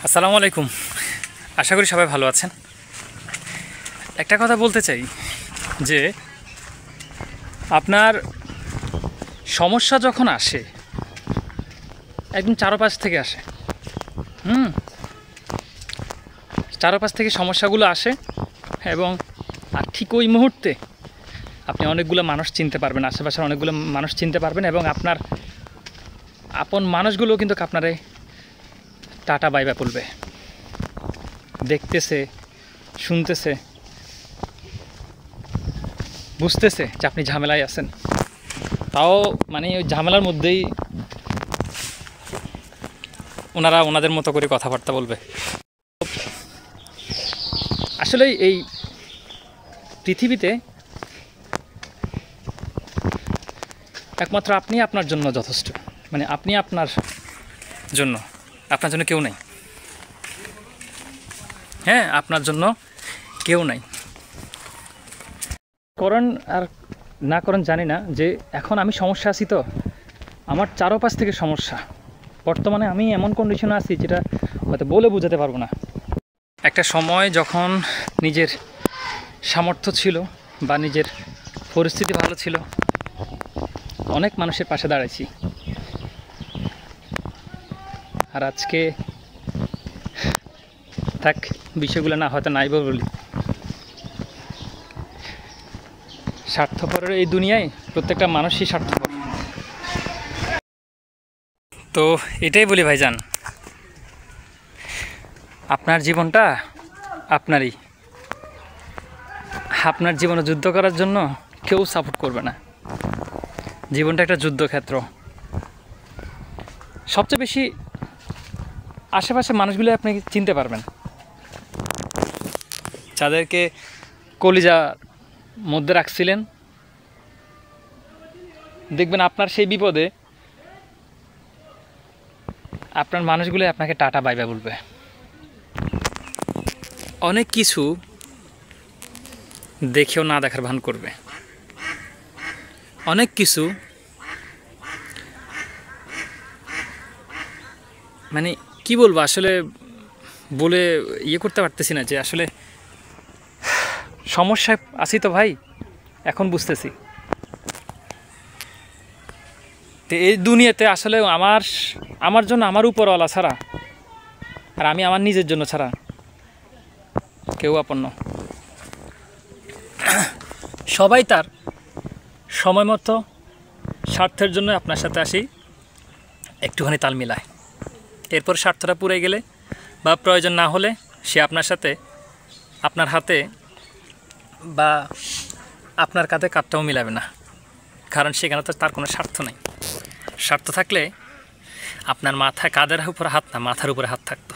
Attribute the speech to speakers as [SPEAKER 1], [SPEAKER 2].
[SPEAKER 1] আসসালামু আলাইকুম। আশা করি সবাই ভালো আছেন। একটা কথা বলতে চাই যে আপনার সমস্যা যখন আসে একদম চারপাশ থেকে আসে। চারপাশ থেকে সমস্যাগুলো আসে এবং ঠিক ওই মুহূর্তে আপনি অনেকগুলো মানুষ চিনতে পারবেন, আশেপাশের অনেকগুলো মানুষ চিনতে পারবেন এবং আপনার আপন মানুষগুলো কিন্তু আপনারে টাটা বাইবা বলবে, দেখতেছে, শুনতেছে, বুঝতেছে যে আপনি ঝামেলায় আছেন। তাও মানে ওই ঝামেলার মধ্যেই ওনারা ওনাদের মতো করে কথাবার্তা বলবে। আসলে এই পৃথিবীতে একমাত্র আপনি আপনার জন্য যথেষ্ট, মানে আপনি আপনার জন্য কেউ নাই। হ্যাঁ, আপনার জন্য কেউ নাই। করেন আর না করেন জানি না, যে এখন আমি সমস্যা আছি, তো আমার চারপাশ থেকে সমস্যা। বর্তমানে আমি এমন কন্ডিশনে আছি যেটা হয়তো বলে বোঝাতে পারবো না। একটা সময় যখন নিজের সামর্থ্য ছিল বা নিজের পরিস্থিতি ভালো ছিল, অনেক মানুষের পাশে দাঁড়াইছি। আর আজকে থাক, বিষয়গুলো না হয়তো নাই বলি। স্বার্থপরের এই দুনিয়ায় প্রত্যেকটা মানুষই স্বার্থপর। তো এটাই বলি ভাইজান, আপনার জীবনটা আপনারই। আপনার জীবনে যুদ্ধ করার জন্য কেউ সাপোর্ট করবে না। জীবনটা একটা যুদ্ধক্ষেত্র। সবচেয়ে বেশি আশেপাশে মানুষগুলো আপনি চিনতে পারবেন, যাদেরকে কলিজার মধ্যে রাখছিলেন। দেখবেন আপনার সেই বিপদে আপনার মানুষগুলো আপনাকে টাটা বাইবা বলবে। অনেক কিছু দেখেও না দেখার ভান করবে। অনেক কিছু মানে কি বলবো, আসলে বলে করতে পারতেছি না, যে আসলে সমস্যায় আছি তো ভাই, এখন বুঝতেছি। তো এই দুনিয়াতে আসলে আমার জন্য আমার উপরওয়ালা ছাড়া, আর আমি আমার নিজের জন্য ছাড়া কেউ আপন না। সবাই তার সময় মতো স্বার্থের জন্য আপনার সাথে আসি, একটুখানি তাল মিলায়। এরপর স্বার্থটা পুড়ে গেলে বা প্রয়োজন না হলে সে আপনার সাথে, আপনার হাতে বা আপনার কাঁধে কাঁধটাও মিলাবে না, কারণ সেখানে তো তার কোনো স্বার্থ নেই। স্বার্থ থাকলে আপনার কাঁধের উপরে হাত না, মাথার উপরে হাত থাকতো।